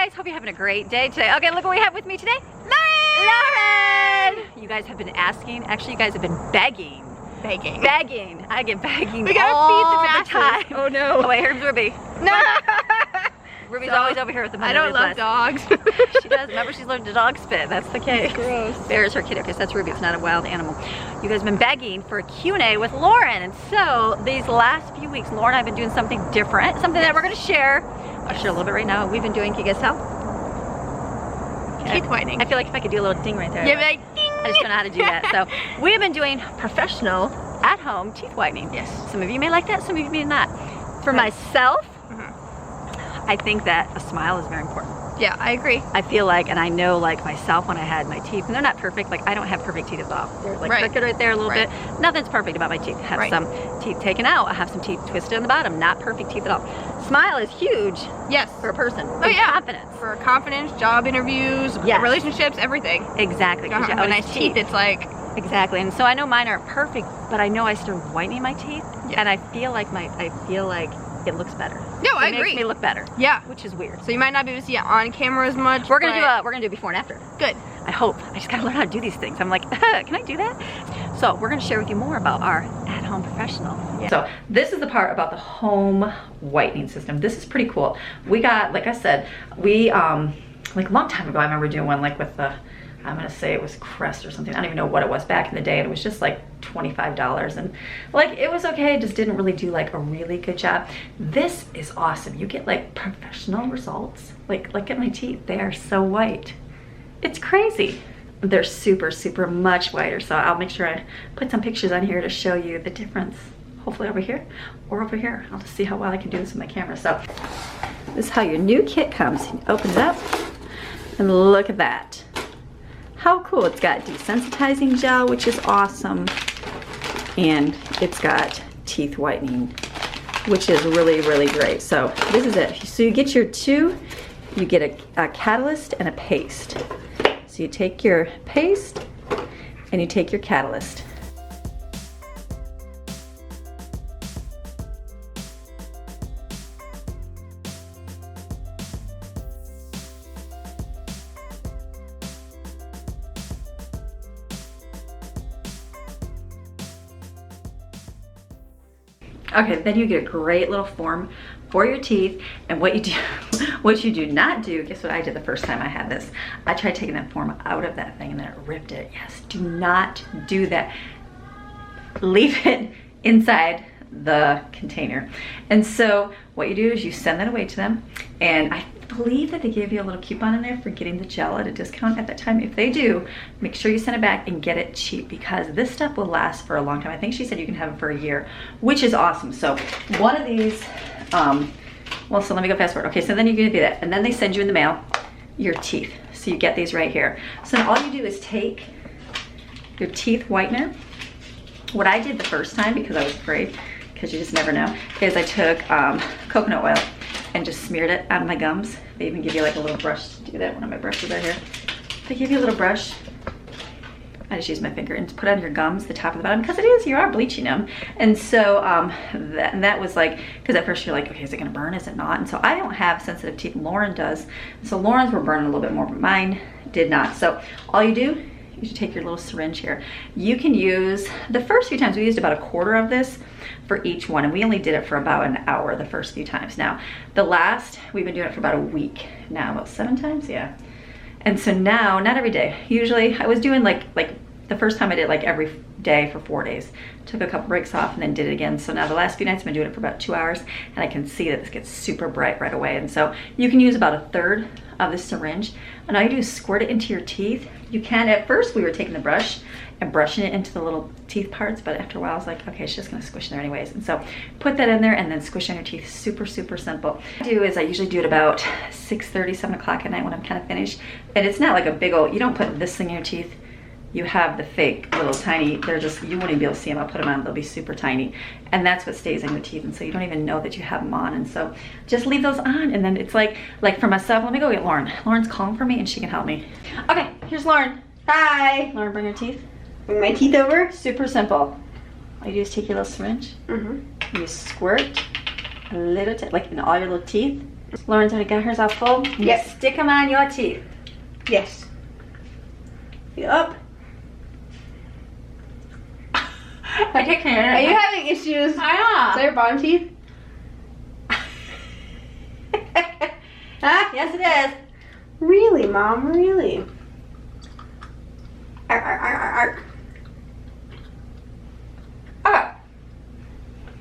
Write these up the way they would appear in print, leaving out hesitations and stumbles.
guys, hope you're having a great day today. Okay, look what we have with me today. Lauren! You guys have been asking, actually you guys have been begging. Begging. I get begging we gotta all feed the time. Oh no. Oh wait, here's Ruby. No. Ruby's always over here with the I don't love dogs. She does. Remember, she's learned to dog spit. That's the case. Gross. Bear is her kitty. Okay, so that's Ruby. It's not a wild animal. You guys have been begging for a Q&A with Lauren. And so these last few weeks, Lauren and I have been doing something different, something that we're going to share. I'll share a little bit right now. We've been doing, can you guys tell? Teeth whitening. I feel like if I could do a little ding right there. Yeah, like ding. I just don't know how to do that. So we've been doing professional at-home teeth whitening. Yes. Some of you may like that, some of you may not. For myself, I think that a smile is very important. Yeah, I agree. I feel like, and I know like myself when I had my teeth, and they're not perfect, like I don't have perfect teeth at all. They're like crooked right there a little bit. Nothing's perfect about my teeth. I have some teeth taken out. I have some teeth twisted on the bottom. Not perfect teeth at all. Smile is huge. Yes. For a person. Oh yeah. Confidence. For confidence, job interviews, relationships, everything. Exactly. With nice teeth, it's like. Exactly. And so I know mine aren't perfect, but I know I started whitening my teeth, and I feel like it looks better. No, I agree. It makes me look better. Yeah. Which is weird. So you might not be able to see it on camera as much. We're gonna do before and after. Good. I hope. I just gotta learn how to do these things. I'm like, can I do that? So we're gonna share with you more about our at-home professional. Yeah. So this is the part about the home whitening system. This is pretty cool. We got, like I said, we like a long time ago, I remember doing one like with the, I'm gonna say it was Crest or something. I don't even know what it was back in the day. And it was just like $25, and like it was okay. It just didn't really do like a really good job. This is awesome. You get like professional results. Like look at my teeth. They are so white. It's crazy. They're super, super much whiter. So I'll make sure I put some pictures on here to show you the difference. Hopefully over here or over here. I'll just see how well I can do this with my camera. So this is how your new kit comes. You open it up and look at that. How cool. It's got desensitizing gel, which is awesome, and it's got teeth whitening, which is really, really great. So this is it. So you get your two, you get a catalyst and a paste. So you take your paste and you take your catalyst. Okay, then you get a great little form for your teeth. And what you do not do, guess what I did the first time I had this? I tried taking that form out of that thing and then it ripped it. Yes, do not do that. Leave it inside the container. And so what you do is you send that away to them, and I believe that they gave you a little coupon in there for getting the gel at a discount at that time. If they do, make sure you send it back and get it cheap, because this stuff will last for a long time. I think she said you can have it for a year, which is awesome. So one of these, well, so let me go fast forward. Okay, so then you're gonna do that, and then they send you in the mail your teeth. So you get these right here. So then all you do is take your teeth whitener. What I did the first time, because I was afraid, because you just never know, is I took coconut oil and just smeared it on my gums. They even give you like a little brush to do that. One of my brushes right here. They give you a little brush. I just use my finger and put on your gums, the top and the bottom, because it is, you are bleaching them. And so that was like, because at first you're like, okay, is it gonna burn, is it not? And so I don't have sensitive teeth, Lauren does. So Lauren's were burning a little bit more, but mine did not. So all you do, you should take your little syringe here. You can use, the first few times we used about a quarter of this for each one, and we only did it for about an hour the first few times. Now, the last, we've been doing it for about a week now, about 7 times, yeah. And so now, not every day. Usually, I was doing like the first time I did like every day for 4 days. Took a couple breaks off and then did it again. So now the last few nights I've been doing it for about 2 hours, and I can see that this gets super bright right away. And so you can use about a third of the syringe, and all you do is squirt it into your teeth. You can, at first we were taking the brush and brushing it into the little teeth parts, but after a while I was like, okay, it's just gonna squish in there anyways. And so put that in there and then squish on your teeth. Super, super simple. What I do is I usually do it about 6:30, 7 o'clock at night when I'm kind of finished. And it's not like a big old, you don't put this thing in your teeth. You have the fake little tiny, they're just, you wouldn't even be able to see them. I'll put them on, they'll be super tiny. And that's what stays in your teeth. And so you don't even know that you have them on. And so just leave those on. And then it's like for myself, let me go get Lauren. Lauren's calling for me and she can help me. Okay, here's Lauren. Hi. Lauren, bring your teeth. Bring my teeth over. Super simple. All you do is take your little syringe. You squirt a little, like in all your little teeth. Lauren's already got hers all full. Yep. Stick them on your teeth. Yes. Yup. Are you having issues? Is that your bottom teeth? Huh? Yes, it is. Really, Mom? Really? Ark, ark, ark, ark, ark.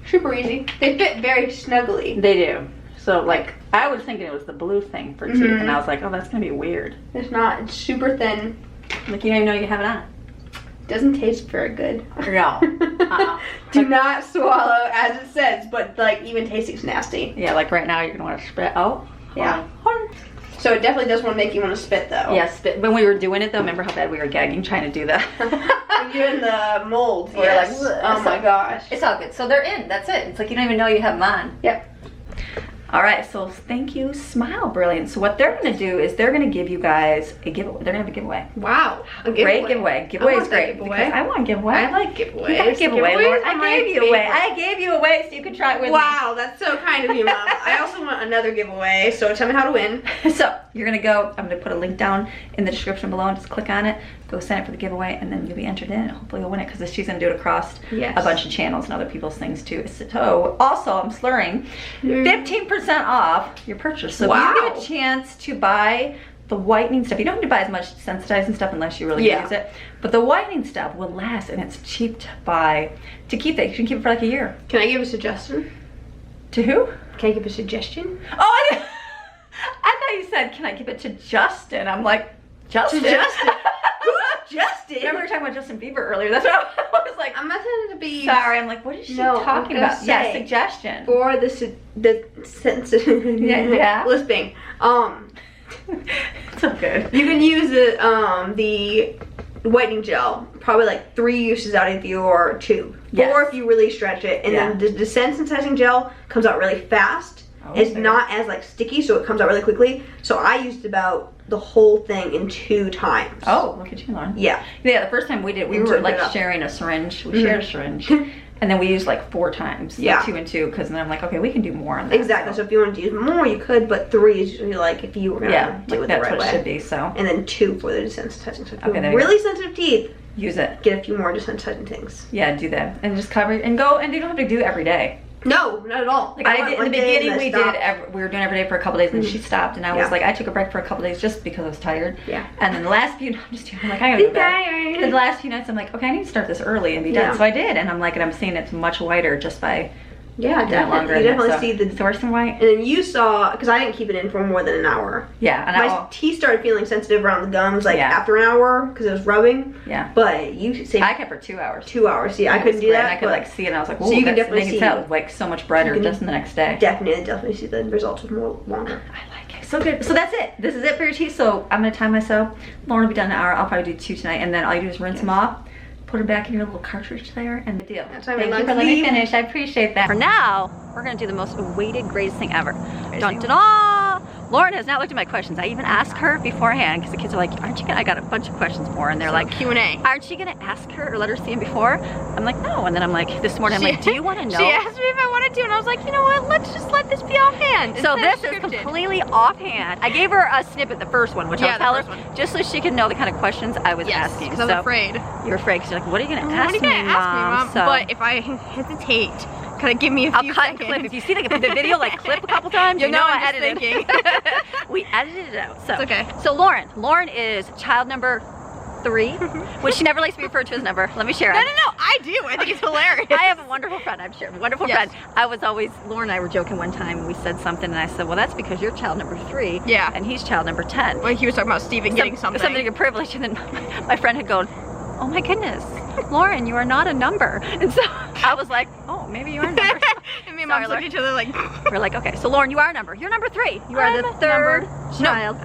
Super easy. They fit very snugly. They do. So, like, I was thinking it was the blue thing for teeth, and I was like, oh, that's gonna be weird. It's not. It's super thin. Like, you don't even know you have it on. Doesn't taste very good. No. Do not swallow as it says, but like even tasting's nasty. Yeah, like right now you're gonna want to spit out. Yeah. So it definitely does want to make you want to spit though. Yeah, spit. When we were doing it though, remember how bad we were gagging trying to do that? When you're in the mold. We're Yes. like, oh my gosh. It's all good. So they're in. That's it. It's like you don't even know you have them on. Yep. All right, so thank you, Smile Brilliant. So what they're gonna do is they're gonna give you guys a giveaway. They're gonna have a giveaway. Wow. A Great giveaway. Giveaway is great. Giveaway. Because I want a giveaway. I like giveaways. You got a giveaway, Giveaways Lauren. are I my gave you away. favorite. I gave you away so you can try it with Wow, that's so kind of you, Mom. I also want another giveaway, so tell me how to win. me. So you're gonna go, I'm gonna put a link down in the description below and just click on it, go sign up for the giveaway, and then you'll be entered in and hopefully you'll win it because she's gonna do it across Yes. a bunch of channels and other people's things too. So also, I'm slurring, 15% off your purchase. So if you Wow. get a chance to buy the whitening stuff, you don't have to buy as much sensitizing stuff unless you really use it, but the whitening stuff will last and it's cheap to buy, to keep that. You can keep it for like a year. Can I give a suggestion? To who? Can I give a suggestion? Oh, I thought you said, can I give it to Justin? I'm like, Justin? To Justin? Who's Justin? Remember we were talking about Justin Bieber earlier? That's what I was like. I'm not trying to be Sorry, I'm like, what is she talking about? Yeah, suggestion. for the sensitive Yeah. lisping. It's so good. You can use it, the whitening gel, probably like 3 uses out of your tube. Yes. 4 if you really stretch it, and then the desensitizing gel comes out really fast. It's not as like sticky, so it comes out really quickly. So I used about the whole thing in 2 times. Oh, look at you, Lauren. Yeah. Yeah, the first time we did, we were like sharing a syringe. We shared a syringe. And then we used like 4 times, like 2 and 2, because then I'm like, okay, we can do more on that. Exactly. So if you wanted to use more, you could, but 3 is usually like if you were gonna do it the right way. That's what it should be. So. And then 2 for the desensitizing. So if you Okay, have really sensitive teeth, use it. get a few more desensitizing things. Yeah, do that, and just cover it, and go, and you don't have to do it every day. No, not at all. Like I did in the beginning, we were doing every day for a couple days, and she stopped, and I was like, I took a break for a couple days just because I was tired. Yeah. And then the last few, I'm like, I gotta go to bed. And the last few nights, I'm like, okay, I need to start this early and be done. So I did, and I'm like, and I'm seeing it's much whiter just by. Yeah, definitely. You definitely see the source and white. And then you saw, because I didn't keep it in for more than an hour. Yeah, and my teeth started feeling sensitive around the gums like after an hour because it was rubbing. Yeah. But you say I kept for 2 hours. 2 hours. See, I couldn't do that. And I could like see it, and I was like, so you can definitely see it like so much brighter just in the next day. Definitely see the results with more longer. I like it. So good. So that's it. This is it for your teeth. So I'm gonna time myself. Lauren will be done in an hour. I'll probably do 2 tonight, and then all you do is rinse them off. Put them back in your little cartridge there, and the deal. Thank you for letting me finish. I appreciate that. For now, we're gonna do the most awaited, greatest thing ever. Dun, da, da. Lauren has not looked at my questions. I even asked her beforehand because the kids are like, "Aren't you gonna?" I got a bunch of questions for her, and they're like, Q&A. "Aren't you gonna ask her or let her see them before?" I'm like, "No." And then I'm like, this morning, I'm like, "Do you want to know?" She asked me if I wanted to, and I was like, you know what? Let's just let this be offhand. So this is completely offhand. I gave her a snippet, the first one, which I'll tell her just so she can know the kind of questions I was asking. Because I'm afraid. You're afraid because you're like, what are you gonna ask me, What are you gonna ask me, Mom? So, but if I hesitate, kind of give me a few I'll cut seconds. and clip. If you see the video like clip a couple times, you know I'm I just edited thinking. We edited it out. So it's okay. So Lauren is child number 3, which she never likes to be referred to as number. Let me share it. No, I do. I think it's hilarious. I have a wonderful friend, I'm sure. Wonderful friend. I was always, Lauren and I were joking one time, and we said something, and I said, well, that's because you're child number 3. Yeah. And he's child number 10. Well, he was talking about Steven getting something. Something of privilege, and then my friend had gone, oh my goodness, Lauren, you are not a number. And so I was like, oh, maybe you are a number. And me and Mom looked at each other like, we're like, okay, so Lauren, you are a number. You're number 3. You are the 3rd child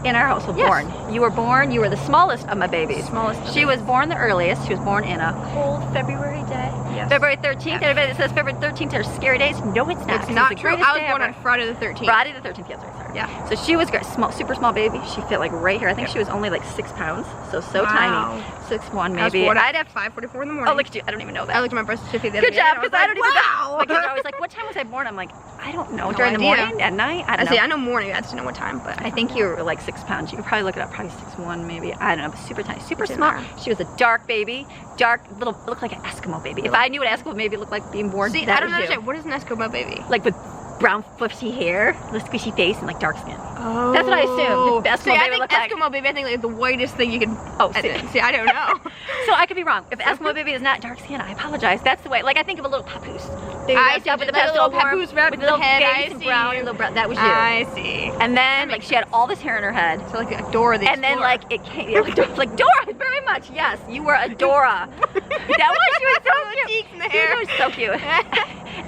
in our household born. You were born, you were the smallest of my babies. She was born the earliest. She was born in a cold February day. Yes. February 13th. Everybody that says February 13th are scary days. No, it's not. It's not the true. greatest I was day born ever. on Friday the 13th. Friday the 13th, yes, sorry. Yeah. So she was great, super small baby. She fit like right here. I think she was only like 6 pounds, so tiny. 6'1" maybe. I'd have 5:44 in the morning. Oh, look at you! I don't even know that. I looked at my birth certificate the other Good day. job, because I don't even know. Wow. My kids are always like, "What time was I born?" I'm like, I don't know. No During the idea. morning, at night, I don't know. I know morning. I just know what time, but I think you were like 6 pounds. You could probably look it up. Probably 6'1", maybe. I don't know. But super tiny, super Didn't small. matter. She was a dark baby, dark little, looked like an Eskimo baby. If I knew what Eskimo baby looked like being born, see, that I don't was you. understand. What is an Eskimo baby? Like with brown fluffy hair, little squishy face, and like dark skin. Oh. That's what I assumed. The Eskimo See, I baby think looked like. Eskimo baby, I think like the whitest thing you can. Oh, see, I don't know. So I could be wrong. If Eskimo baby is not dark skin, I apologize. That's the way. Like I think of a little papoose. They I wrapped see, up with the like a little pestle papoose wrapped with in the little head, babies I and see brown you. and little brown. That was you. I see. And then That like makes she had all this hair in her head. So like Dora the And then Explorer. like it came, yeah, like Dora, very much. Yes, you were a Dora. That was, she was so cute. cheeks and the hair. She was so cute.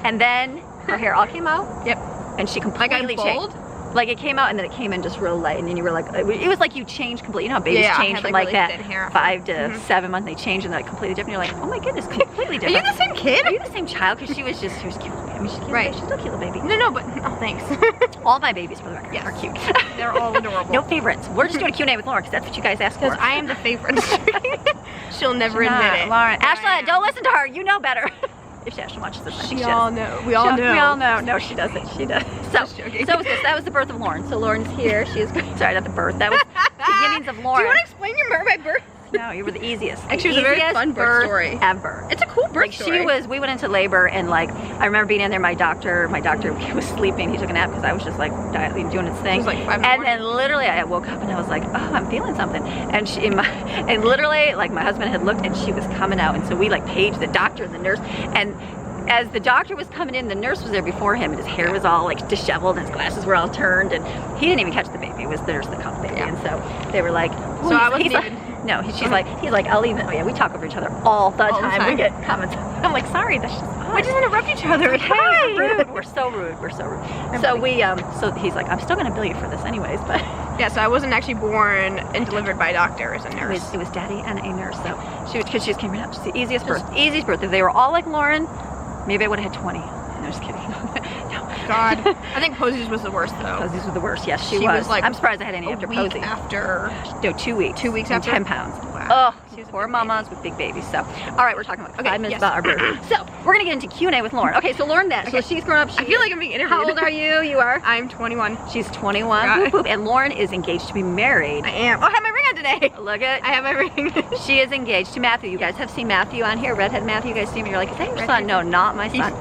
And then her hair all came out. Yep. And she Like completely I'm changed. bald? Like it came out and then it came in just real light, and then you were like, it was like you changed completely. You know how babies Yeah, I change had, from like, like really that thin hair. 5 to 7 months, they change and they're like completely different. You're like, oh my goodness, completely Are different. you the same kid? Are you the same child? Because she was cute. I mean, she's cute. Right. She's still a cute little baby. No, but oh, thanks. All my babiys, for the record, Yes. are cute. They're all adorable. No favorites. We're just doing a Q&A with Lauren because that's what you guys asked for. Because I am the favorite. She'll never She's admit not. it. Lauren, but I Ashla, am. don't listen to her. You know better. If she actually watches this, I think We she all does. know. We all know. We all know. No, she doesn't. She does. So, Just joking. so that was the birth of Lauren. So Lauren's here. She is. Sorry, not the birth. That was the beginnings of Do Lauren. you want to explain my birth? No, you were the easiest. Actually, The it was a very easiest fun birth story. ever. It's a cool birth Like story. we went into labor and like I remember being in there. My doctor was sleeping. He took a nap because I was just like doing his thing. It was like 5 in the and morning. then literally I woke up and I was like, oh, I'm feeling something. And and literally like my husband had looked and she was coming out, and so we like paged the doctor and the nurse, and as the doctor was coming in, the nurse was there before him, and his hair was all like disheveled, and his glasses were all turned, and he didn't even catch the baby. It was the nurse that caught the baby, and so they were like, So I wasn't even. she's like, I'll even. Oh yeah, we talk over each other all the time. We get comments. I'm like, sorry, that's just us. We just interrupt each other. Like, Hi. we're rude. We're so rude. We're so rude. So we so he's like, I'm still gonna bill you for this anyways, but Yeah, so I wasn't actually born and delivered by a doctor. It was a nurse. it was daddy and a nurse. So because she just came right up. She's the easiest birth. Easiest birth. If they were all like Lauren, maybe I would have had 20. No, just kidding. No. God. I think Posey's was the worst though. Posies were the worst. Yes, she was like I'm surprised I had any a after week Posey. after. No, 2 weeks. 2 weeks and after? 10 pounds. Wow. Oh, She was a poor big mamas with big babies. So, all right, we're talking about 5 minutes yes. about our birth. So, we're gonna get into Q&A with Lauren. Okay, so Lauren, so she's grown up. I feel like I'm being interviewed. How old are you? You are. I'm 21. She's 21. Got Whoop, it. whoop. And Lauren is engaged to be married. I am. Oh, I have my ring on today. Look at. I have my ring. She is engaged to Matthew. You guys have seen Matthew on here, redhead Matthew. You guys see him. You're like, is that your son? No, not my son.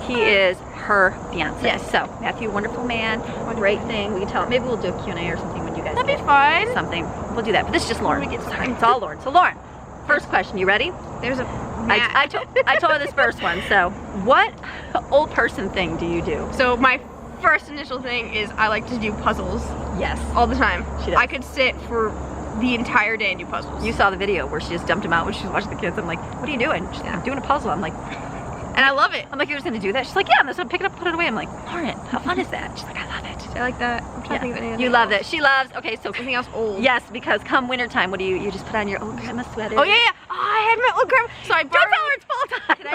He is her fiance. Yes. So Matthew, wonderful man, great thing. We can tell. Maybe we'll do a Q&A or something when you guys That'd be get fun. something. We'll do that. But this is just Lauren. When we get Sorry, started. it's all Lauren. So Lauren, first question. You ready? There's a. I told her this first one. So what old person thing do you do? So my first initial thing is I like to do puzzles Yes. all the time. She does. I could sit for the entire day and do puzzles. You saw the video where she just dumped him out when she was watching the kids. I'm like, what are you doing? She's like, I'm doing a puzzle. I'm like, and I love it. you're just gonna do that? She's like, yeah, I'm just gonna pick it up, put it away. I'm like, Lauren, how fun is that? She's like, I love it. I like that. I'm trying to think of anything. You love that. She loves. Okay, so Anything else old? yes, because come wintertime, what do you just put on your old grandma sweater? Oh yeah, yeah. Oh, I had my old grandma. So I Don't borrowed. tell her it's fall time. Did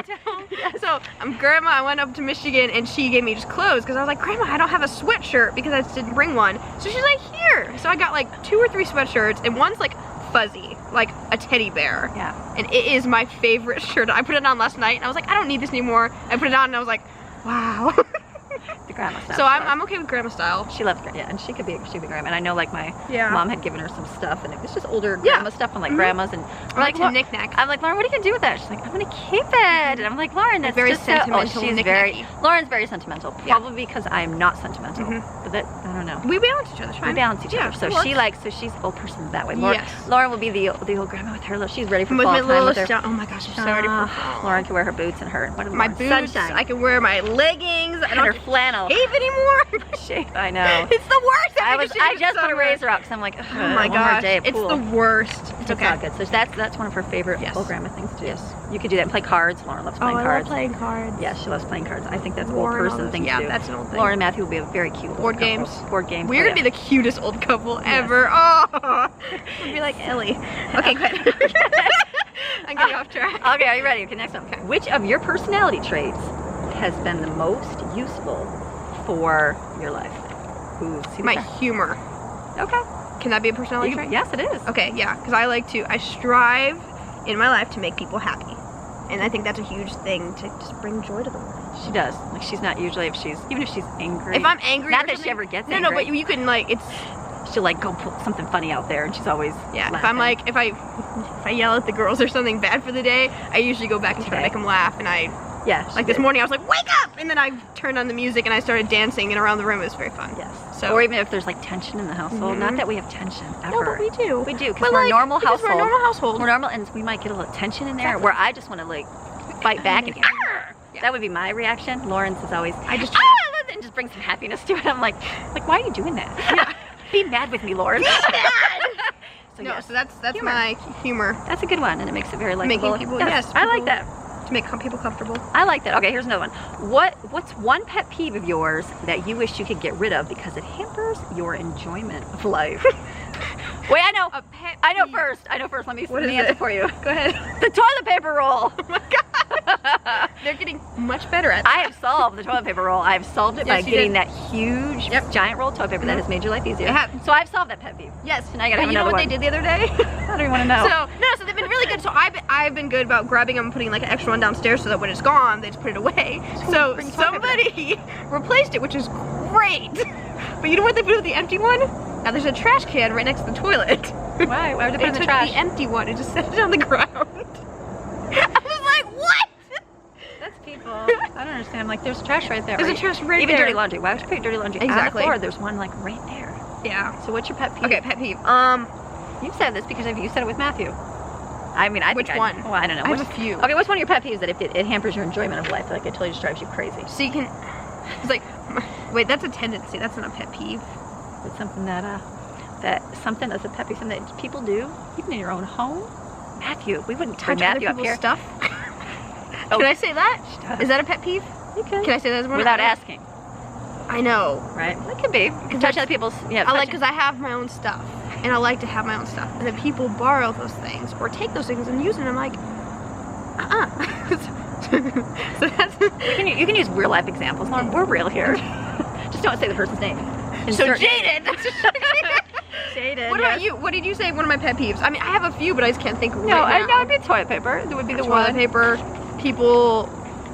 I tell? So grandma, I went up to Michigan and she gave me just clothes because I was like, Grandma, I don't have a sweatshirt because I just didn't bring one. So she's like, here. So I got like 2 or 3 sweatshirts, and one's like fuzzy, like a teddy bear. Yeah. And it is my favorite shirt. I put it on last night and I was like, I don't need this anymore. I put it on and I was like, wow. The grandma stuff. So I'm okay with grandma style. She loves yeah, and she'd be grandma. And I know like my Yeah. mom had given her some stuff, and it was just older grandma stuff and like grandmas. And I like to "Lau-" knick-knack. I'm like, Lauren, what are you gonna do with that? She's like, I'm gonna keep it. And I'm like, Lauren, that's very just sentimental, she's knick-knacky. Lauren's very sentimental. Yeah. Probably because I'm not sentimental. But that I don't know. We balance each other. We balance each other. So it she works. likes. So she's old person that way. Lauren, Yes. Lauren will be the old grandma with her. She's ready for with fall my time little with her. oh my gosh, I'm so ready for fall. Lauren can wear her boots and her My boots. sunshine. I can wear my leggings. I and don't her have to flannel. shave anymore. I know. It's the worst. I just put a razor out because I'm like, Oh my one more gosh, day at it's pool. the worst. It's It's okay. all good. So that's one of her favorite Yes. old grandma things to do. Yes. You could do that and play cards. Lauren loves Oh, playing I cards. love playing cards. Yeah, she loves playing cards. I think that's War old and all person those- thing yeah, to do. that's an old thing. Lauren and Matthew will be a very cute Board couple. games. Board games. We're gonna be the cutest old couple ever. Oh, we'd be like Ellie. Okay, good. I'm getting off track. Okay, are you ready? Okay, next one. Okay. Which of your personality traits has been the most useful for your life? Ooh, see My that? humor. Okay. Can that be a personality trait? Yes, it is. Okay, yeah, because I strive in my life to make people happy. And I think that's a huge thing to just bring joy to the world. She does. Like, she's not usually, even if she's angry. If I'm angry, not that she ever gets angry. No, but you can like, she'll like go put something funny out there, and she's always laughing. If I'm like, if I yell at the girls or something bad for the day, I usually go back and try to make them laugh, and like this morning I was like, wake up! And then I turned on the music and I started dancing and around the room. It was very fun. Yes. So, or even if there's like tension in the household. Not that we have tension ever. No, but we do. We do, because we're a normal household. We're a normal household. We're normal, and we might get a little tension in there where I just want to like fight back and that would be my reaction. Lauren's is always, I just and just bring some happiness to it. I'm like why are you doing that? Yeah. Be mad with me, Lauren. Be mad. So that's my humor. That's a good one, and it makes it very likable. Making people, I like that. To make people comfortable. I like that. Okay, here's another one. What's one pet peeve of yours that you wish you could get rid of because it hampers your enjoyment of life? Wait, I know. A pet peeve. I know first. Let me answer for you. Go ahead. The toilet paper roll. Oh my god. They're getting much better at that. I have solved the toilet paper roll. I've solved it by getting that huge giant roll of toilet paper that has made your life easier. So I've solved that pet peeve. Yes. And I gotta have you know another what they did the other day? I don't even want to know. So they've been really good. So I've been good about grabbing them and putting like an extra one downstairs so that when it's gone, they just put it away. So somebody replaced it, which is great. But you know what they put with the empty one? Now there's a trash can right next to the toilet. Why? Why would they put it in the trash? The empty one and just set it on the ground. I was like, what? That's people. I don't understand. Like, there's trash right there. There's a trash right Even there. dirty laundry. Why would you put dirty laundry on the floor? There's one like right there. Yeah. So what's your pet peeve? Okay, pet peeve. You said this because you said it with Matthew. I mean, I Which think one? Well, I don't know. I have a few. Okay, what's one of your pet peeves that if it hampers your enjoyment of life? Like, it totally just drives you crazy. So you can. It's like, wait, that's a tendency. That's not a pet peeve. It's something something that's a pet peeve, something that people do, even in your own home. Matthew, we wouldn't touch Matthew up here. Stuff. Can I say that? Is that a pet peeve? You can. Can I say that as one? Without asking. I know. Right? It could be. Touch other people's. Yeah. I like because I have my own stuff, and I like to have my own stuff. And then people borrow those things or take those things and use it. And I'm like, So that's. You can use real life examples. Lauren, we're real here. Just don't say the person's name. So jaded. Jaded. What about you? What did you say? One of my pet peeves. I mean, I have a few, but I just can't think. No, I know it'd be toilet paper. It would be the toilet paper. People.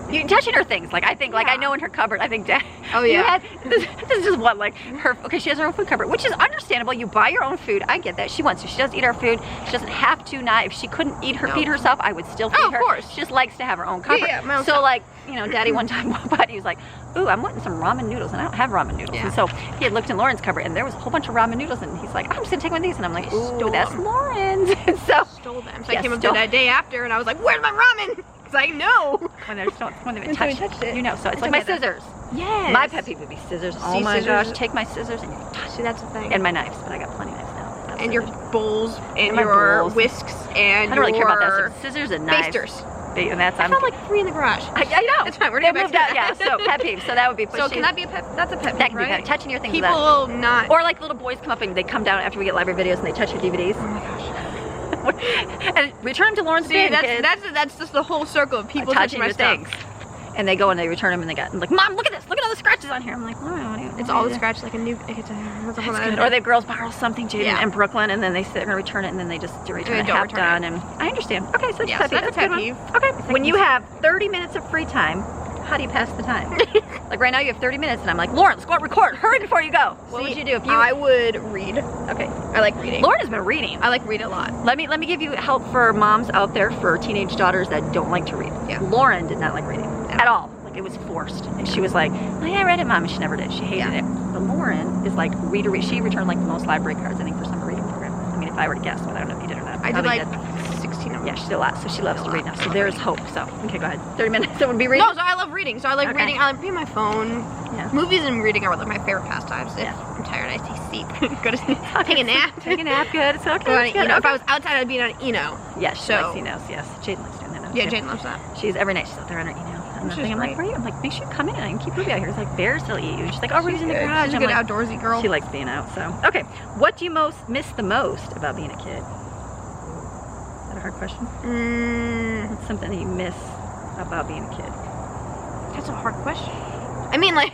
You touching her things, like I think, like I know in her cupboard, I think Dad. Oh yeah. This is just one, like her. Okay, she has her own food cupboard, which is understandable. You buy your own food. I get that. She wants to. She does eat our food. She doesn't have to. Not if she couldn't feed herself, I would still feed her. Of course. She just likes to have her own cupboard. Yeah, my own so stuff. like, Daddy one time walked by and he was like, "Ooh, I'm wanting some ramen noodles," and I don't have ramen noodles. And so he had looked in Lauren's cupboard, and there was a whole bunch of ramen noodles, and he's like, "I'm just gonna take one of these," and I'm like, "Ooh, that's Lauren's." And so stole them. So I came up to that day after, and I was like, "Where's my ramen?" Because I know. When they've touched it. So it's like my scissors. Yes. My pet peeve would be scissors. Oh my gosh, take my scissors and you touch. See, that's the thing. And my knives, but I got plenty of knives now. And your bowls and your whisks and I don't really care about that. So scissors and knives. Basters. And that's I found like 3 in the garage. I know. That's fine. We're gonna moved out. Yeah. So pet peeve. So that would be. So can that be a pet? That's a pet peeve, that can right? be pet. Touching your things. People will not. Or like little boys come up and they come down after we get library videos and they touch your DVDs. Oh my gosh. And return them to Lauren's bin. That's just the whole circle of people touching my your things. And they go and they return them and they got like, "Mom, look at this! Look at all the scratches on here." I'm like, "Oh, it's all the scratches like a new." That's good. Or the girls borrow something, Jaden, in Brooklyn, and then they say they're gonna return it, and then they just return it half done. And I understand. Okay, so that's a pet peeve. Okay, when you have 30 minutes of free time, how do you pass the time? Like right now, you have 30 minutes, and I'm like, "Lauren, let's go out record. Hurry before you go." What would you do if you? I would read. Okay, I like reading. Lauren has been reading. I like read a lot. Let me give you help for moms out there for teenage daughters that don't like to read. Yeah. Lauren did not like reading at all. It was forced. And she was like, "Oh yeah, I read it, Mom," and she never did. She hated it. But Lauren is like read. She returned like the most library cards, I think, for summer reading program. I mean, if I were to guess, but I don't know if you did or not. I did like 16 of them. Yeah, she did a lot, so she loves to read now. So there's hope. So, okay, go ahead. 30 minutes, it would be reading? No, so I love reading. So I like reading. I like reading my phone. Yeah. Movies and reading are like my favorite pastimes. If I'm tired, I say sleep. Go to sleep. Take a nap. Take a nap, good. It's okay. If I was outside, I'd be on Eno. Yes, she likes Enos, yes. Jaden likes doing that. Yeah, Jaden loves that. She's every night she's out there on her Eno. I'm like, where are you? I'm like, make sure you come in. I can keep moving out here. It's like, bears will eat you. She's like, we're in the garage. She's a good outdoorsy girl. She likes being out, so. Okay, what do you miss the most about being a kid? Is that a hard question? What's something that you miss about being a kid? That's a hard question. I mean, like,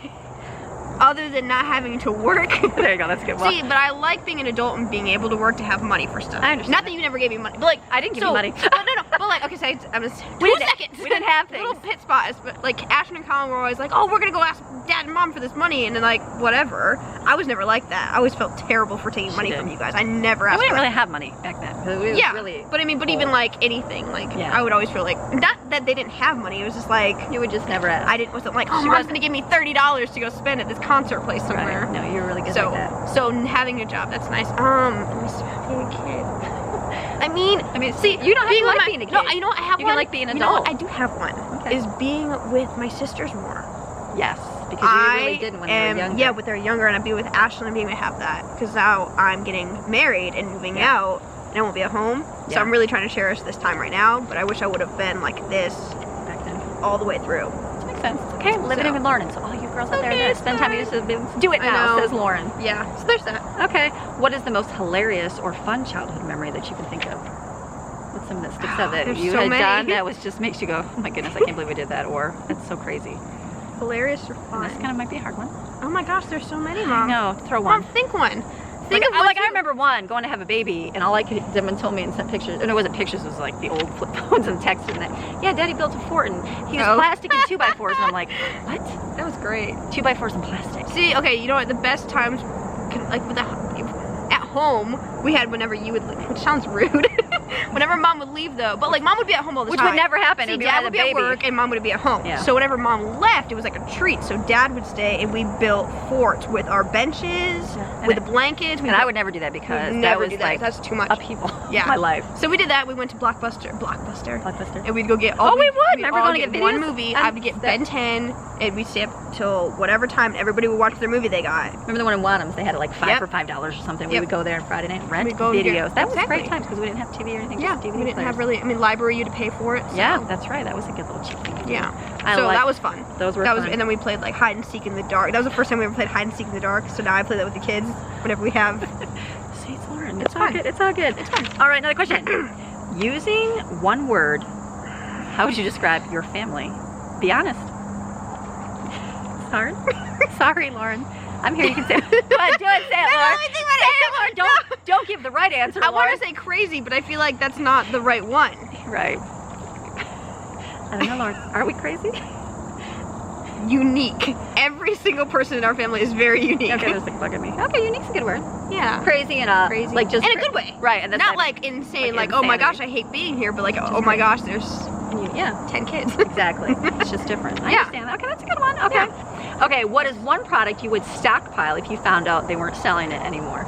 other than not having to work. There you go, that's a good. See, but I like being an adult and being able to work to have money for stuff. I understand. Not that you never gave me money, but like I didn't give you money. No. But Well, like, okay, so I was We 2 didn't- seconds. we didn't have Little things. pit spots, but like Ashton and Colin were always like, oh, we're gonna go ask Dad and Mom for this money, and then like whatever. I was never like that. I always felt terrible for taking money did. from you guys. I never We asked. didn't for really have money back then. It was yeah, really but I mean, but even like anything, like Yeah. I would always feel like not that they didn't have money. It was just like you would just never ask. I wasn't like, oh, She Mom's wasn't- gonna give me $30 to go spend at this concert place somewhere. Right. No, you were really good So, like that. so having a job, that's nice. Let me see, being a kid. I mean, See, you don't have being to with like my, being a kid. no, you know what, I have You one. can like being an You know what, adult. I do have one. Okay. Is being with my sisters more. Yes, because you really didn't when they were younger. Yeah, when they're younger, and I'd be with Ashlyn and being able to have that. Because now I'm getting married and moving out, and I won't be at home. So Yeah. I'm really trying to cherish this time right now. But I wish I would have been like this Back then. all the way through. That makes sense. It's okay, living So- and learning. So all you girls out there Okay, that it's spend time fine. with your siblings, do it I now, know. says Lauren. Yeah, so there's that. Okay, what is the most hilarious or fun childhood memory that you can think of? What's something that sticks out that There's you so had many. done that was just makes you go, oh my goodness, I can't believe we did that, or that's so crazy. Hilarious or And fun? this kind of might be a hard one. Oh my gosh, there's so many, Mom. No, throw Mom, one. think one. Think of I one. remember one going to have a baby, and all I could someone told me and sent pictures. And it wasn't pictures; it was like the old flip phones and text and that. Yeah, Daddy built a fort, and he used Oh. plastic and 2x4s. And I'm like, what? That was great. 2x4s and plastic. See, okay, you know what? The best times, like with at home, we had whenever you would leave, which sounds rude. Whenever Mom would leave, though, but like Mom would be at home all the Which time. would never happen. See, It would be Dad when I would had be a at baby. work and Mom would be at home. Yeah. So whenever Mom left, it was like a treat. So Dad would stay, and we built forts with our benches, And with the blankets. And I would never do that because that never was do that. like That's too much. upheaval. Yeah. My life. So we did that. We went to Blockbuster, Blockbuster. and we'd go get. Oh, we would. we'd Remember all going to get one videos? movie. I'm I would get Ben 10, and we'd stay up till whatever time. Everybody would watch their movie they got. Remember the one in Wadhams? They had it like $5 Yep. for $5 or something. We Yep. would go there on Friday night and rent We'd go and get- videos. That was Exactly. great times because we didn't have TV or anything. Yeah, just DVD we didn't players. have really. I mean, library you had to pay for it. So. Yeah, that's right. That was a good little cheap thing. Yeah. I So like- that was fun. Those were That was, fun. and then we played like hide and seek in the dark. That was the first time we ever played hide and seek in the dark. So now I play that with the kids whenever we have. See, it's Lauren. It's It's all fun. good. It's all good. It's fun. All right, another question. Using one word, how would you describe your family? Be honest. Sorry. Sorry, Lauren. I'm here. You can say it. Go ahead, do it. Say it, Lauren. Let me think about Say it. it, Lauren. Don't give the right answer, I Lauren. want to say crazy, but I feel like that's not the right one. Right. I don't know, Lauren. Are we crazy? Unique. Every single person in our family is very unique. Okay, there's like bugging me. Okay, unique's a good word. Yeah. Crazy and Crazy. like just in a good way. Right, and that's Not like insane, like like, oh my insanity. gosh, I hate being here, but like, Just oh my crazy. gosh, there's yeah. 10 kids. Exactly. It's just different. I Yeah. understand. Okay, that's a good one. Okay. Okay, what is one product you would stockpile if you found out they weren't selling it anymore?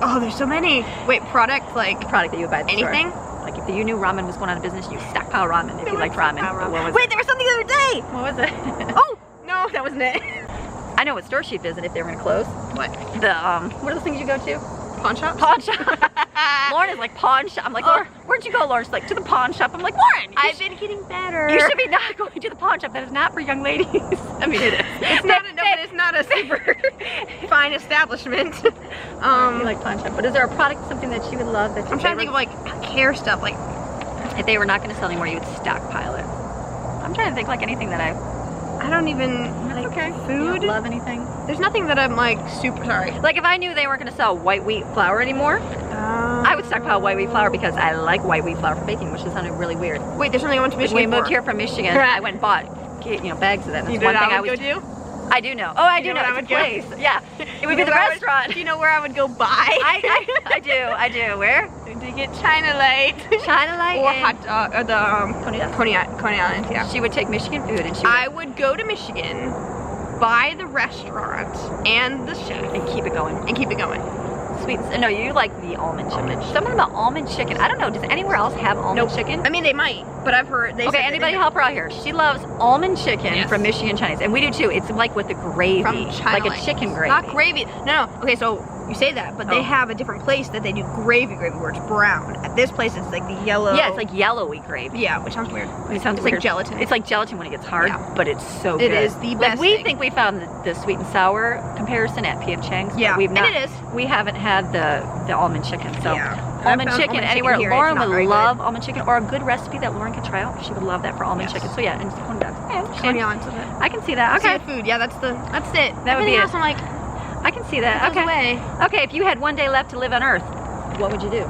Oh, there's so many. Wait, product, like Product that you would buy at the store. anything? Like if you knew ramen was going out of business, you stockpile ramen if you liked ramen. But what was Wait, there was something the other day. it? What was it? Oh, no, that wasn't it. I know what store she'd visit if they were going to close. What? The what are those things you go to? Pawn shop? Pawn shop. Lauren is like pawn shop. I'm like, Lauren, where'd you go, Lauren? She's like, to the pawn shop. I'm like, Lauren, I've been getting better. you should be not going to the pawn shop. That is not for young ladies. I mean, it is. It's not a, no, but it's not a super fine establishment. You like pawn shop. But is there a product, something that you would love that you I'm trying to think of like care stuff, like if they were not going to sell anymore, you would stockpile it. I'm trying to think like anything that I don't even like okay. You food. don't love anything. There's nothing that I'm like super sorry. Like if I knew they weren't going to sell white wheat flour anymore, I would stockpile white wheat flour because I like white wheat flour for baking, which is sounding really weird. Wait, there's something I went to When Michigan we moved for. here from Michigan, I went and bought bags of that. That's You one know thing what I would go do? I do know. Oh, I You do know know. what I It's a would place. Yeah, it would be the where I would- restaurant. Do you know where I would go buy? I do. Where? To get China Light. China Light or and hot dog, or the Coney Island. Coney Island, yeah. She would take Michigan food and she would I would go to Michigan, buy the restaurant and the chef, and keep it going. and keep it going. Sweet. No, you like the almond chicken. Almond chicken. Something about almond chicken. I don't know. Does anywhere else have almond chicken? I mean, they might, but I've heard they Okay, said anybody that help her out here. She loves almond chicken Yes. from Michigan Chinese, and we do too. It's like with the gravy, from China like a Light. chicken gravy. Not gravy. No. Okay, so you say that, but Oh. they have a different place that they do gravy where it's brown. At this place, it's like the yellow. Yeah, it's like yellowy gravy. Yeah, which sounds weird. It sounds It's weird. like gelatin. It's like gelatin when it gets hard, Yeah. but it's so It good. is the Like best we thing. think we found the sweet and sour comparison at P.F. Chang's, Yeah, but we've and not. it is. We haven't had the almond chicken. So Yeah. I almond found chicken almond anywhere. chicken here, Lauren it's not would very love almond chicken, or a good recipe that Lauren could try out. She would love that for almond Yes. chicken. So yeah, and corn dogs. Yeah, Coney Island. So I can see that. see Okay, the food. Yeah, that's it. That would be Everything it. else, I'm like, I can see that. goes Okay. away. Okay, if you had one day left to live on Earth, what would you do?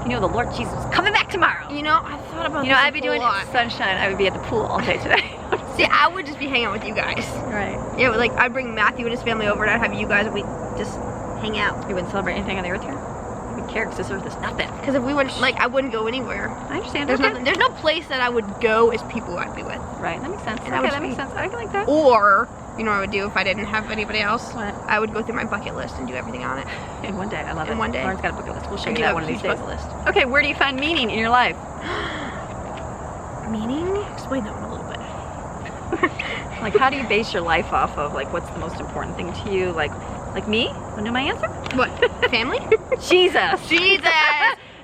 you know the Lord Jesus is coming back tomorrow. You know, I thought about You know, this I'd be doing sunshine. I would be at the pool all day today. See, I would just be hanging out with you guys. Right. Yeah, like I'd bring Matthew and his family over, and I'd have you guys, and we'd just hang out. You wouldn't celebrate anything on the earth here? You would care because this earth is nothing. Because if we went, like, I wouldn't go anywhere. I understand. There's nothing. There's no place that I would go as people I'd be with. Right, that makes sense. And Okay, that makes sense. I can like that. Or, you know what I would do if I didn't have anybody else? What? I would go through my bucket list and do everything on it. In one day, I love it. In one day. Lauren's got a bucket list. We'll show I you do that have one of a these huge days. bucket list. Okay, where do you find meaning in your life? Meaning? Explain that one a little bit. Like, how do you base your life off of? Like, what's the most important thing to you? Like me? Want to know my answer? What? Family? Jesus. Jesus!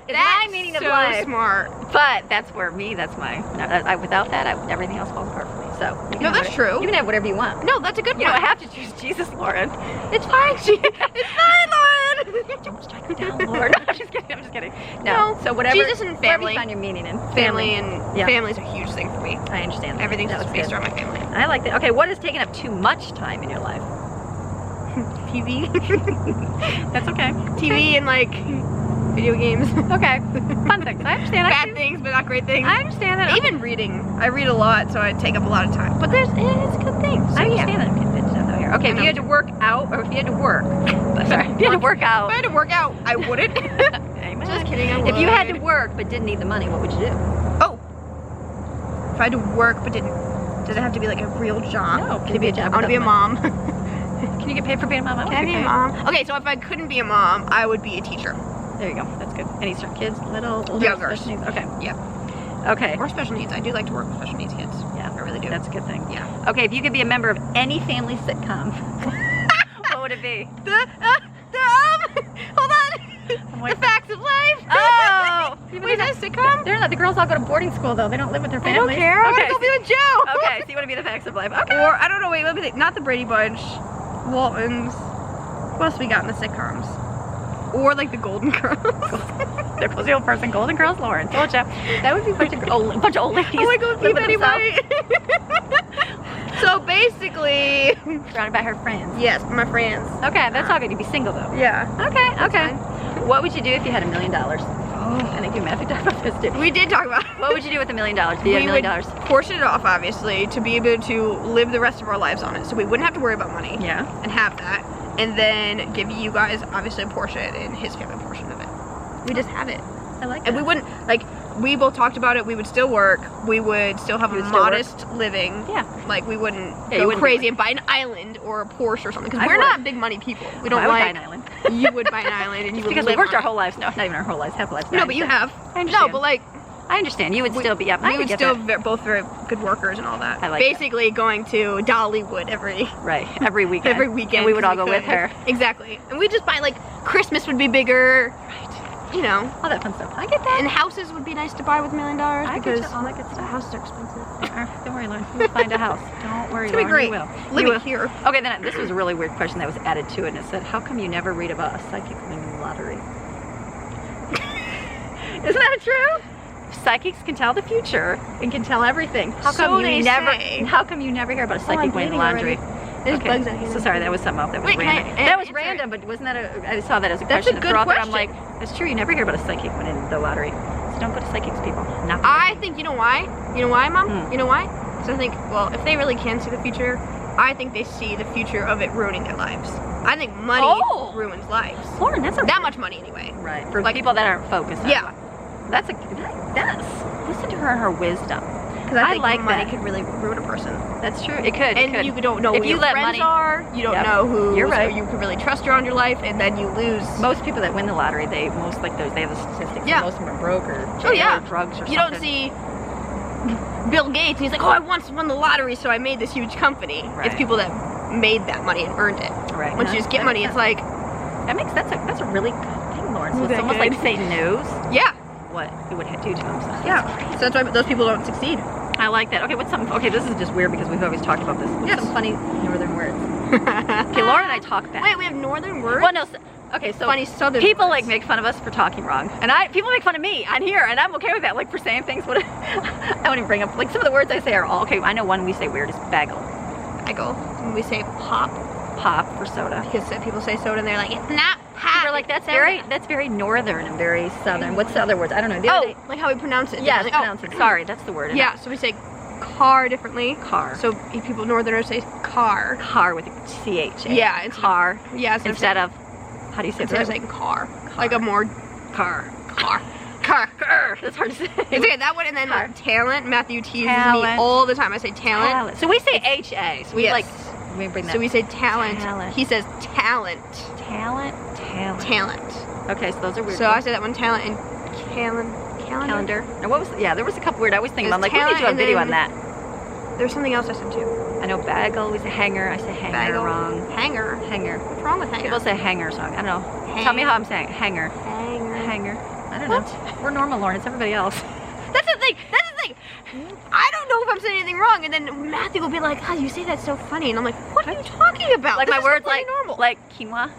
It's my meaning of so life. Smart. But that's where that's my. Without that, everything else falls apart for me. So you can No, have that's true. You can have whatever you want. No, that's a good You one. don't have to choose Jesus, Lauren. It's fine. It's fine, Lauren. Don't strike me down, Lord. No, I'm just kidding. I'm just kidding. No. So whatever. Jesus and wherever family. you find your meaning in Family and Yeah. family's a huge thing for me. I understand. That. Everything's That just looks based good. around my family. I like that. Okay, what has taken up too much time in your life? TV. That's okay. TV and like video games. Okay. Fun things. I understand. Bad things, but not great things. I understand that. Even reading. I read a lot, so I take up a lot of time. But it's a good thing. So I understand yeah. that. I'm convinced of that here. Okay, if you had to work out, or if you had to work, sorry, if you had to work out. If I had to work out, I wouldn't. Amen. Just kidding, I would. If you had to work but didn't need the money, what would you do? Oh. If I had to work but didn't, does it have to be like a real job? No, it could be a job. I want to be a mom. Can you get paid for being a mom? Can I be a mom? Okay, so if I couldn't be a mom, I would be a teacher. There you go. That's good. Any certain kids? Little, older, Younger. special needs? Okay. Yeah. Okay. Or special needs. I do like to work with special needs kids. Yeah, I really do. That's a good thing. Yeah. Okay, if you could be a member of any family sitcom, what would it be? Hold on. The Facts of Life. Oh! Wait, is that a sitcom? They're not. The girls all go to boarding school though. They don't live with their I families. don't care. I want Okay. to go be with Joe. Okay, so you want to be the Facts of Life. Okay. Or, I don't know, wait, let me think. Not the Brady Bunch. Waltons. What else we got in the sitcoms? Or like the Golden Girls. There goes the old person, Golden Girls, Lauren. Told ya. That would be a bunch of old ladies. Oh my God, living Betty themselves. White. So basically, Surrounded by her friends. yes, my friends. Okay, that's all good. You'd be single though. Yeah. Okay. What would you do if you had $1 million? I think you and Matthew talked about this too. We did talk about it. What would you do with $1 million? If you had $1 We million? would portion it off, obviously, to be able to live the rest of our lives on it. So we wouldn't have to worry about money. Yeah. And have that. And then give you guys, obviously, a portion and his family a portion of it. We just have it. I like that. And we wouldn't, like, we both talked about it. We would still work. We would still have a modest living. Yeah. Like, we wouldn't you go wouldn't crazy and buy an island or a Porsche or something. Because I we're would. not big money people. We don't I would buy like. an island. You would buy an island and you would Because live we worked on our whole lives. No, not even our whole lives. Half lives. it. No, but you have. I understand. No, but like, I understand. You would still be. Yeah, I we would get still that. both very good workers and all that. I like Basically going to Dollywood every every weekend. weekend. And we would all because go with her. Exactly. And we just buy like Christmas would be bigger. Right. You know. All that fun stuff. I get that. And houses would be nice to buy with $1 million I get because you. All that good the stuff. houses are expensive. Don't worry, Lauren. We'll find a house. Don't worry, It's gonna be Lauren. great. You will. Living You will. here. Okay, then this was a really weird question that was added to it, and it said, "How come you never read about a psychic winning the lottery?" Isn't that true? Psychics can tell the future and can tell everything. How come So you they never? say. How come you never hear about a I'm psychic winning the bleeding lottery? already. There's Okay. bugs out here. So sorry, that was something else. That was Wait, can random. I- That was answer random, but wasn't that a? I saw that as a That's question a to good throw out there. I'm question. like, that's true. You never hear about a psychic winning the lottery. So don't go to psychics, people. Not. I think, you know why? You know why, Mom? Hmm. You know why? Because I think, well, if they really can see the future, I think they see the future of it ruining their lives. I think money ruins lives. Lauren, that's a That much money, anyway. right for Like- people that aren't focused. On Yeah. That's that's. Listen to her and her wisdom. Because I think like money that. could really ruin a person. That's true. It could. And it could. you don't know If who you your let friends money- are. You don't Yep. know who You're right. you can really trust around your life, and then you lose. Most people that win the lottery, they most like those. They have the statistics. Yeah. Most of them are broke or Oh, yeah. or drugs or something. You don't see Bill Gates, and he's like, oh, I once won the lottery, so I made this huge company. Right. It's people that made that money and earned it. Right. Once No, you just get that money, makes it's like, that's a really good thing, Lauren. So Is it's that almost good? like Satan knows yeah, what it would do to himself. yeah. So that's why those people don't succeed. I like that. Okay, what's some? Okay, this is just weird because we've always talked about this. What's Yes. some funny northern words? Okay, Lauren and I talk back. Wait, we have northern words? Well, no. Okay, so Funny southern people words. like make fun of us for talking wrong, and people make fun of me on here, and I'm okay with that. Like for saying things. What I won't even bring up. Like some of the words I say are all okay. I know one we say weird is bagel, Bagel. And we say pop, pop for soda. because people say soda and they're like, it's not hat. We're like, It that's very northern and very southern. What's the other words? I don't know. The other day- like how we pronounce it. Yes, differently. pronounce it. Sorry, that's the word. Yeah, so we say car differently. Car. So people northerners say car. Car with a CH. Yeah, it's car. Yeah, Instead of, how do you say instead of that? saying car. Like a more Car. car. Car. That's hard to say. It's okay, that one, and then Car. talent. Matthew teases me Talent. all the time. I say talent. Talent. So we say HA. So we Yes. like, let me bring that. So we say talent. Talent. He says talent. Talent. Talent. Okay, so those are weird. So I say that one talent and calendar. And what was, yeah, there was a couple weird, I always think There's about, like, we need to do a talent, video and on then- that. There's something else I said too. I know bagel, we say hanger, I say hanger Bagel. wrong. Hanger. Hanger. What's wrong with hanger? People say hanger, so I don't know. Tell me how I'm saying hanger. Hanger. Hanger. I don't know. We're normal, Lauren, it's everybody else. That's the thing. That's the thing. I don't know if I'm saying anything wrong, and then Matthew will be like, "Oh, you say that so funny," and I'm like, "What are you talking about?" Like This my is words completely normal. like quinoa.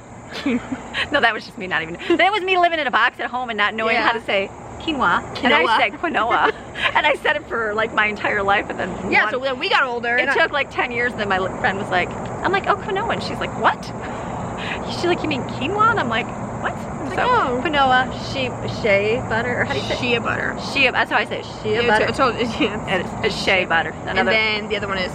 No, that was just me not even. That was me living in a box at home and not knowing how to say quinoa. And I Quinoa. said quinoa. And I said it for like my entire life, and then yeah. So then we got older. it and took like 10 years, and then my friend was like, I'm like, oh, quinoa, and she's like, what? She's like, you mean quinoa? And I'm like, what? like, So oh. quinoa, shea butter, or how do you say? Shea butter. Shea. That's how I say it. Shea Yeah, butter. I told you. Yeah. And it's shea butter. And then the other one is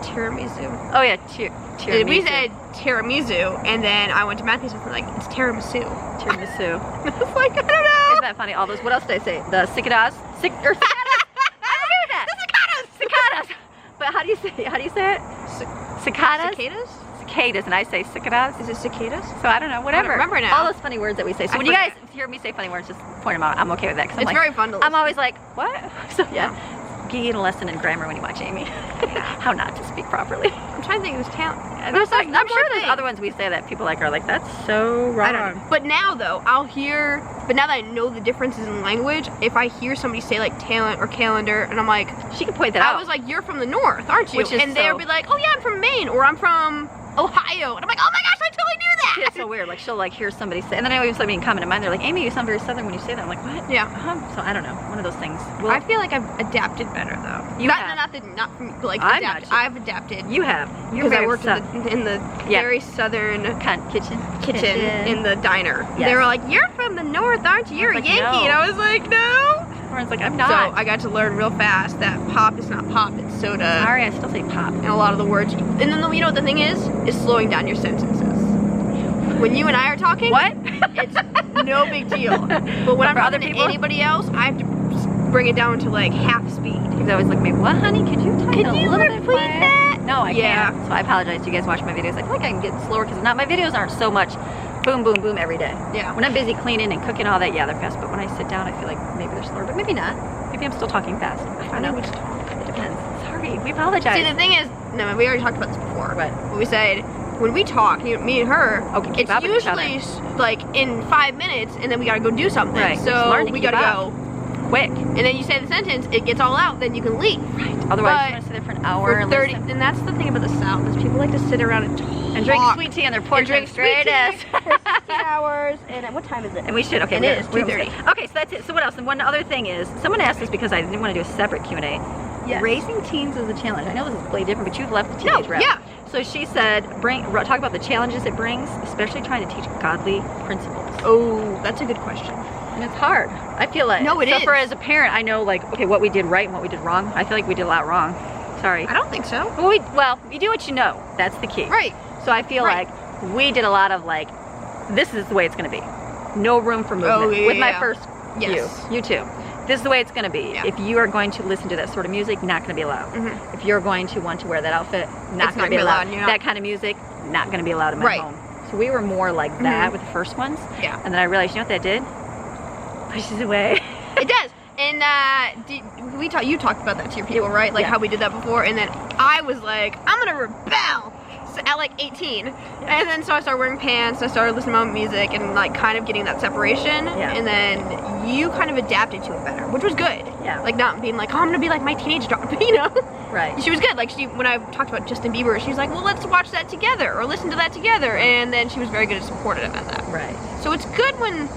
tiramisu. Oh yeah, tiramisu. We said tiramisu, and then I went to Matthew's and was like, "It's tiramisu." Tiramisu. I was like, I don't know. Isn't that funny? All those. What else did I say? The cicadas. Cicadas. I'm okay with that. The cicadas. Cicadas. But how do you say it? Cicadas. Cicadas? Cicadas, and I say cicadas. Is it cicadas? So I don't know. Whatever. I don't remember now. All those funny words that we say. So I when you guys forget. hear me say funny words, just point them out. I'm okay with that. 'Cause I'm It's like, very fun to listen. I'm always like, what? So yeah. You get a lesson in grammar when you watch Amy. How not to speak properly. I'm trying to think of this talent. There's like I'm one sure more there's thing. other ones we say that people like are like, that's so wrong. I don't know. But now though, but now that I know the differences in language, if I hear somebody say like talent or calendar, and I'm like, She can point that out. I was like, you're from the north, aren't you? Which is and they'll so- be like, oh yeah, I'm from Maine, or I'm from Ohio. And I'm like, oh my gosh, I totally knew that. It's so weird. Like she'll like hear somebody say, and then I always somebody comment in mine. They're like, Amy, you sound very southern when you say that. I'm like, what? Yeah. So I don't know. One of those things. Well, I feel like I've adapted better though. You have. Not from like I'm adapted. not. I've adapted. you have. You're Because I very worked in the Yeah. very southern kitchen. kitchen in the diner. Yes. They were like, "You're from the north, aren't you? You're a like, Yankee." no. And I was like, "No." Lauren's like, I'm not. So I got to learn real fast that pop is not pop, it's soda. Sorry, I still say pop. And a lot of the words. And then you know what the thing is slowing down your sentences. When you and I are talking, What? it's no big deal. But when I'm For other talking to people? anybody else, I have to bring it down to like half speed. They always look at me, what, honey? Could you talk Could a you little bit repeat quiet? that? No, I Yeah. can't. So I apologize to you guys watch my videos. I feel like I can get slower because my videos aren't so much boom, boom, boom every day. Yeah. When I'm busy cleaning and cooking all that, yeah, they're fast. But when I sit down, I feel like maybe they're slower, but maybe not. Maybe I'm still talking fast. I don't know. we just talk. It depends. Sorry, we apologize. See, the thing is, no, we already talked about this before. What? But we said when we talk, me and her, Okay, keep it's up with each usually like in 5 minutes, and then we gotta go do something. Right. Just So learn to we keep gotta up. go, Quick. and then you say the sentence, it gets all out, then you can leave. Right. Otherwise, But you want to sit there for an hour For and 30, listen. and that's the thing about the South is people like to sit around and talk And drink sweet tea on their porch. and drink and sweet tea greatest. for 16 hours. And what time is it? And we should, okay. It we're- is we're 2:30. almost done. Okay, so that's it. So what else? And one other thing is, someone asked us because I didn't want to do a separate Q&A. Yes. Raising teens is a challenge. I know this is way different, but you've left the No, teenage route. yeah. So she said, talk about the challenges it brings, especially trying to teach godly principles. Oh, that's a good question. And it's hard. I feel like. No, it so is. for as a parent, I know like, okay, what we did right and what we did wrong. I feel like we did a lot wrong. Sorry. I don't think so. Well, you do what you know. That's the key. Right. So I feel Right. like we did a lot of like, this is the way it's going to be. No room for movement. Oh, yeah, With my yeah. first Yes. you too. This is the way it's going to be. Yeah. If you are going to listen to that sort of music, not going to be allowed. Mhm. If you're going to want to wear that outfit, not It's going to be allowed. yeah. That kind of music, not going to be allowed in my Right. home. So we were more like that Mhm. with the first ones. Yeah. And then I realized, you know what that did? Pushes away. It does. And you talked about that to your people, right? Like Yeah. how we did that before. And then I was like, I'm gonna rebel at like 18. And then so I started wearing pants. I started listening to my own music and like kind of getting that separation. Yeah. And then you kind of adapted to it better, which was good. Yeah. Like not being like, oh, I'm gonna be like my teenage daughter, you know? Right. She was good. Like when I talked about Justin Bieber, she was like, well, let's watch that together or listen to that together. And then she was very good at supporting at that. Right. So it's good when,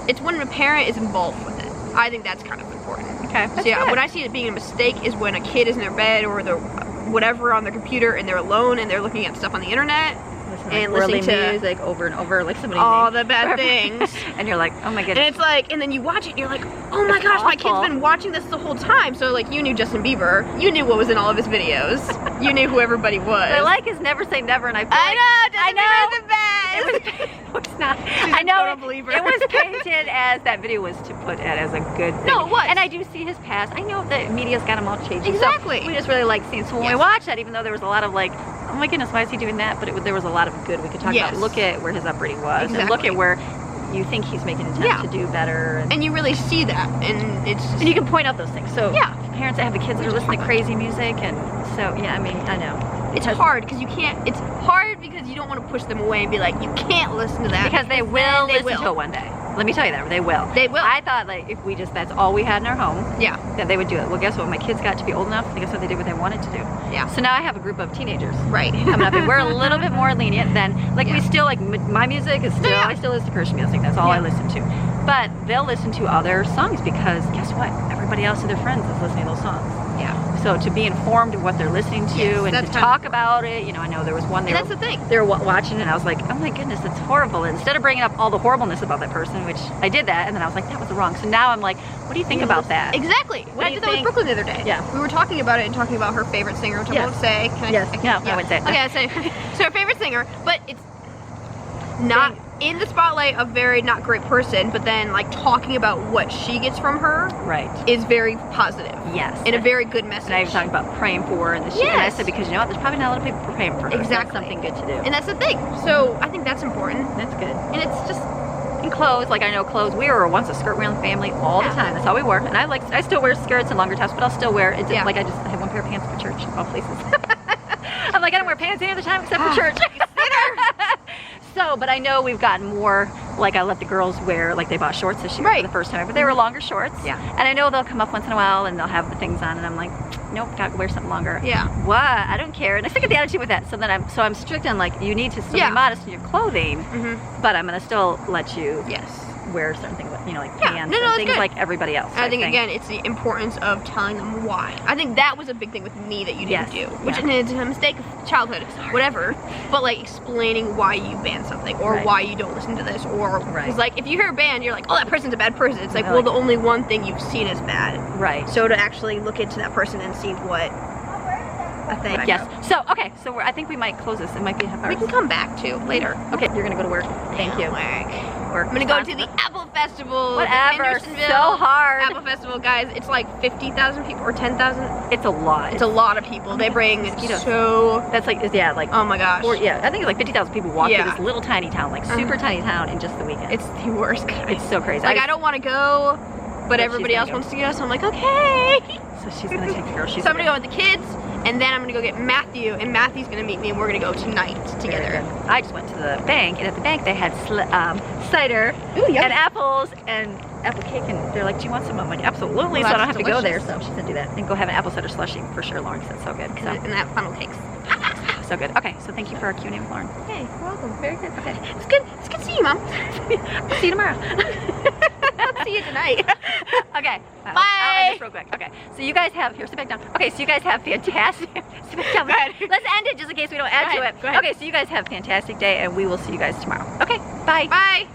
it's when a parent is involved with it. I think that's kind of important. Okay. So That's yeah, good. when I see it being a mistake is when a kid is in their bed or they're whatever on their computer and they're alone and they're looking at stuff on the internet. Listen to and like listening worldly to music over and over, like somebody all the bad things. And you're like, oh my And goodness. it's like, and then you watch it and you're like, oh my It's gosh, my awful. kid's been watching this the whole time. So like, you knew Justin Bieber, you knew what was in all of his videos, you knew who everybody was. I like his Never Say Never, and I feel I like, know, Justin Bieber's the best. No, it's not. She's I a know total believer. it was painted as that video was to put it as a good thing. No, it was. And I do see his past. I know the media's got him all changing. Exactly. So we just really like seeing. So when we Yes. watched that, even though there was a lot of like, oh my goodness, why is he doing that? But there was a lot of good we could talk Yes. about. Look at where his upbringing was, and look Exactly. at where you think he's making an attempt Yeah. to do better. And you really see that, and it's just, And you can point out those things. So Yeah. parents that have the kids that are listening to crazy music, and so yeah, I mean, I know. it's hard because you can't, it's hard because you don't want to push them away and be like, you can't listen to that. Because they will they listen will. to it one day. Let me tell you that, they will. They will. I thought like if we just, that's all we had in our home, Yeah. that they would do it. Well, guess what? When my kids got to be old enough, guess what? They did what they wanted to do. Yeah. So now I have a group of teenagers Right. coming up, and we're a little bit more lenient than, like we Yeah. still, like my music is still, Yeah. I still listen to Christian music. That's all I Yeah. listen to. But they'll listen to other songs because guess what? Everybody else of their friends is listening to those songs. Yeah. So to be informed of what they're listening to Yes, and that's to kind talk about it, you know, I know there was one And there. that's the thing. They were watching it, and I was like, oh my goodness, it's horrible. And instead of bringing up all the horribleness about that person, which I did that, and then I was like, that was wrong. So now I'm like, what do you think about that? Exactly. What I do you did that with think? Brooklyn the other day. Yeah. We were talking about it and talking about her favorite singer, which I Yes. won't say. Can Yes. I? No, I wouldn't say it. Okay, so her favorite singer, but it's not in the spotlight a very not great person, but then like talking about what she gets from her Right. is very positive. Yes. And a very good message. And I was talking about praying for her and the shit. And I Yes. said, because you know what, there's probably not a lot of people praying for her. So that's Exactly. something good to do. And that's the thing. So I think that's important. That's good. And it's just And clothes, like I know clothes, we were once a skirt wearing family all the Yeah. time. That's all we wore. And I still wear skirts and longer tops, but I'll still wear it. Yeah. Like I have one pair of pants for church, all places. I'm like, I don't wear pants any other time except for church. So, but I know we've gotten more, like I let the girls wear, like they bought shorts this year Right. for the first time, but they were longer shorts. Yeah. And I know they'll come up once in a while and they'll have the things on, and I'm like, nope, gotta wear something longer. Yeah. What? I don't care. And I still get the attitude with that. So then I'm strict on like, you need to still Yeah. be modest in your clothing, but I'm gonna still let you yes. wear certain things, you know, like Yeah. pants No, and it's things good. like everybody else. I think again, it's the importance of telling them why. I think that was a big thing with me that you didn't Yes. do, which Yeah. is a mistake of childhood, whatever. But like explaining why you ban something or Right. why you don't listen to this, or Right. because like if you hear a band, you're like, oh, that person's a bad person. It's like, I well, like the only one thing you've seen is bad. Right. So to actually look into that person and see what a thing. Yes. So okay. So I think we might close this. It might be a half hour. We can come back to later. Okay. You're gonna go to work. Thank you. Work. I'm gonna go to the Apple Festival. Whatever. in Hendersonville. So hard. Apple Festival, guys. It's like 50,000 people or 10,000. It's a lot. It's a lot of people. They bring mosquitoes. so. That's like yeah, like Oh my gosh. yeah. I think it's like 50,000 people walk Yeah. through this little tiny town, like super tiny town, in just the weekend. It's the worst, guys. It's so crazy. Like I don't want to go, but she's everybody gonna else go. wants to go, so I'm like, okay. So she's gonna take the girl. She's So I'm gonna go with the kids, and then I'm gonna go get Matthew, and Matthew's gonna meet me, and we're gonna go tonight together. I just went to the bank, and at the bank they had cider Ooh, yummy. and apples and apple cake, and they're like, "Do you want some?" I'm like, "Absolutely!" Well, so I don't that's have to go there. delicious. So she's gonna do that and go have an apple cider slushy for sure, Lauren. 'Cause that's so good. So, And that funnel cakes. so good. Okay, so thank you for our Q&A with Lauren. Hey, you're welcome. Very good. Okay, It's good. It's good to see you, Mom. see you tomorrow. I'll see you tonight. Okay. Bye. I'll end this real quick. Okay. So you guys have, here, sit back down. Okay, so you guys have fantastic, sit back down. Go ahead. Let's end it just in case we don't add Go to ahead. it. Go ahead. Okay, so you guys have a fantastic day, and we will see you guys tomorrow. Okay, bye. Bye.